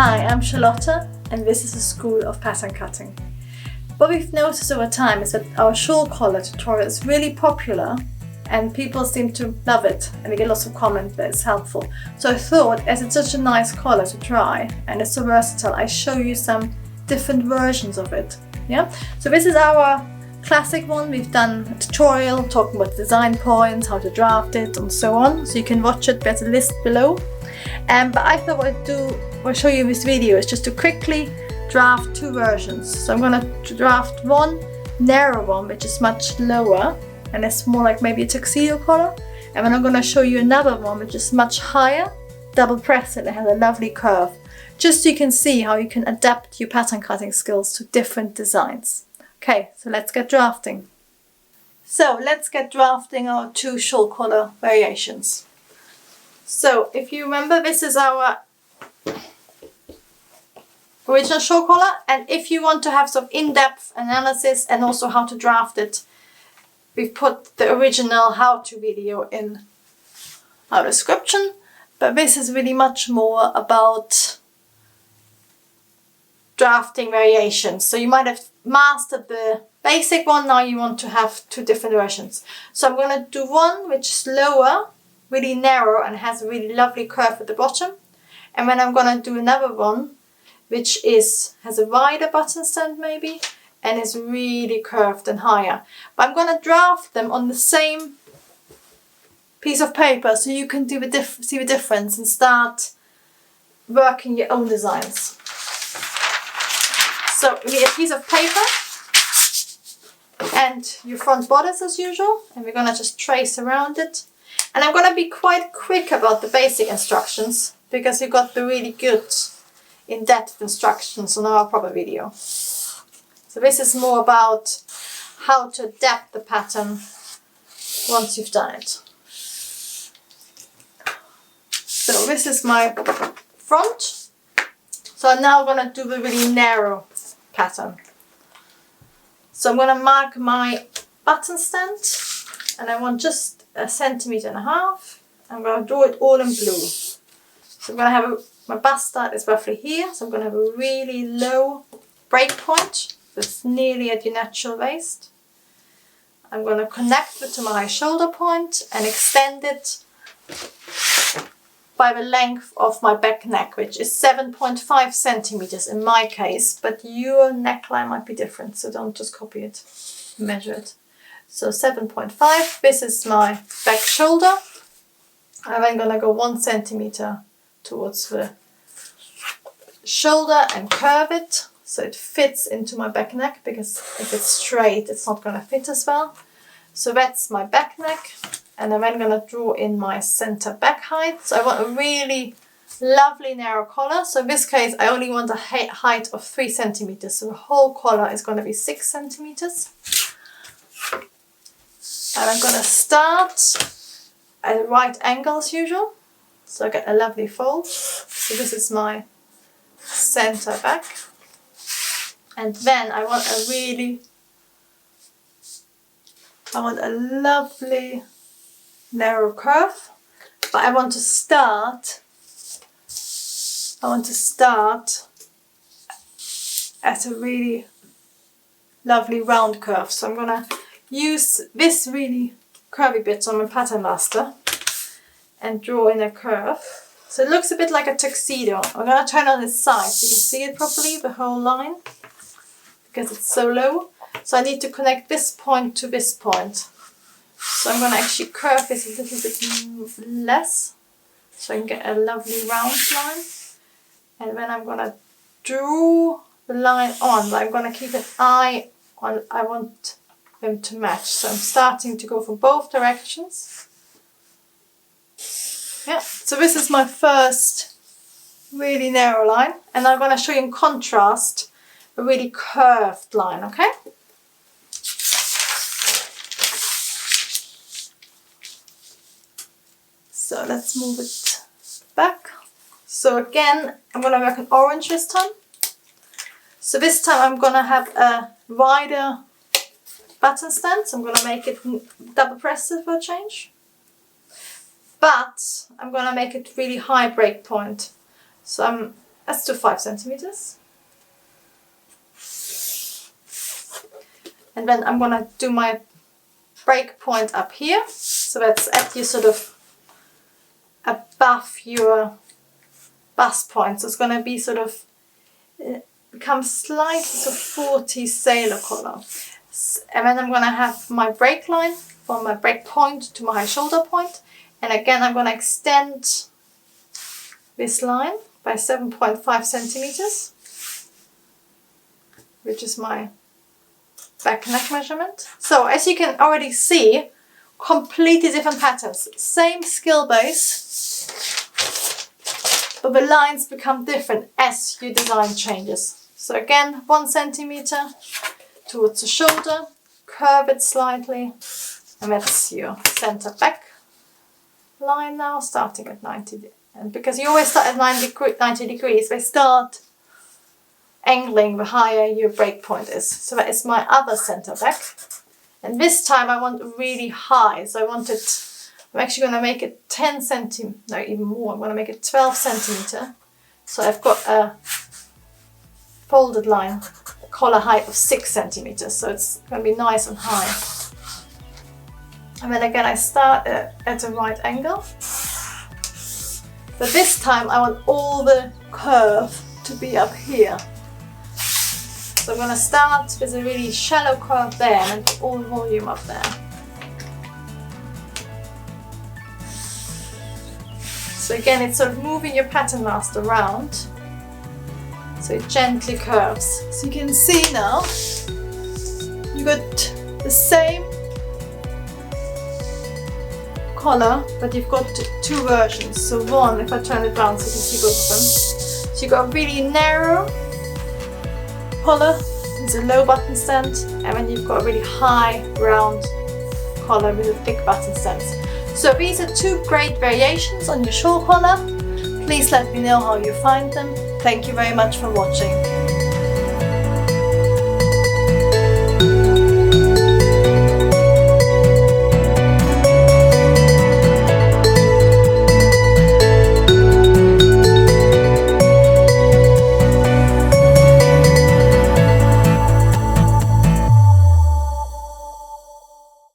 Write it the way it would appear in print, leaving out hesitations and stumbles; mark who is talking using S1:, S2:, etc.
S1: Hi, I'm Charlotte and this is the School of Pattern Cutting. What we've noticed over time is that our shawl collar tutorial is really popular and people seem to love it and we get lots of comments that it's helpful. So I thought, as it's such a nice collar to try and it's so versatile, I show you some different versions of it. Yeah. So this is our classic one. We've done a tutorial talking about design points, how to draft it and so on. So you can watch it, there's a list below. But I thought what I'll show you in this video is just to quickly draft two versions. So I'm going to draft one narrow one which is much lower and it's more like maybe a tuxedo collar, and then I'm going to show you another one which is much higher, double press it, and has a lovely curve, just so you can see how you can adapt your pattern cutting skills to different designs. Okay, so let's get drafting. So let's get drafting our two shawl collar variations. So if you remember, this is our original shawl collar, and if you want to have some in-depth analysis and also how to draft it, we've put the original how-to video in our description, but this is really much more about drafting variations. So you might have mastered the basic one, now you want to have two different versions. So I'm going to do one which is lower, really narrow, and has a really lovely curve at the bottom, and then I'm going to do another one which has a wider button stand maybe and is really curved and higher. But I'm going to draft them on the same piece of paper so you can see the difference and start working your own designs. So we need a piece of paper and your front bodice as usual, and we're going to just trace around it. And I'm going to be quite quick about the basic instructions because we got the really good in-depth instructions on our proper video. So this is more about how to adapt the pattern once you've done it. So this is my front. So I'm now going to do the really narrow pattern. So I'm going to mark my button stand and I want just 1.5 centimeters. I'm going to draw it all in blue. So I'm going to have my bust start is roughly here, so I'm going to have a really low break point. So it's nearly at your natural waist. I'm going to connect it to my shoulder point and extend it by the length of my back neck, which is 7.5 centimeters in my case, but your neckline might be different, so don't just copy it, measure it. So 7.5, this is my back shoulder. I'm then going to go 1 centimeter towards the shoulder and curve it so it fits into my back neck, because if it's straight it's not going to fit as well. So that's my back neck, and I'm then going to draw in my center back height. So I want a really lovely narrow collar. So in this case I only want a height of 3 centimeters, so the whole collar is going to be 6 centimeters. And I'm going to start at a right angle as usual, so I get a lovely fold. So this is my center back, and then I want a lovely narrow curve, but I want to start at a really lovely round curve. So I'm gonna use this really curvy bit on my pattern master and draw in a curve. So it looks a bit like a tuxedo. I'm going to turn on its side so you can see it properly, the whole line, because it's so low. So I need to connect this point to this point. So I'm going to actually curve this a little bit less so I can get a lovely round line. And then I'm going to draw the line on, but I'm going to keep an eye on, I want them to match. So I'm starting to go from both directions. Yeah, so this is my first really narrow line, and I'm going to show you in contrast a really curved line, okay? So let's move it back. So again, I'm going to work in orange this time. So this time I'm going to have a wider button stand, so I'm going to make it double pressed for a change. But I'm going to make it really high break point. So I'm let's do 5 centimeters. And then I'm gonna do my break point up here. So that's at your sort of above your bust point. So it's gonna be sort of, become slightly sort of 40 sailor collar. And then I'm gonna have my break line from my break point to my shoulder point. And again, I'm gonna extend this line by 7.5 centimeters, which is my back neck measurement. So as you can already see, completely different patterns. Same skill base, but the lines become different as your design changes. So again, 1 centimeter towards the shoulder, curve it slightly, and that's your center back line now, starting at 90. And because you always start at 90 degrees, they start angling the higher your break point is. So that is my other center back. And this time I want really high. So I'm actually going to make it 10 centimeter, no, even more. I'm going to make it 12 centimeter. So I've got a folded line, collar height of 6 centimeters. So it's going to be nice and high. And then again, I start at a right angle. But this time I want all the curve to be up here. So I'm going to start with a really shallow curve there and put all the volume up there. So again, it's sort of moving your pattern master around. So it gently curves. So you can see now, you got the same collar, but you've got 2 versions. So one, if I turn it around so you can see both of them. So you've got a really narrow collar with a low button stand, and then you've got a really high round collar with a big button stand. So these are 2 great variations on your shawl collar. Please let me know how you find them. Thank you very much for watching.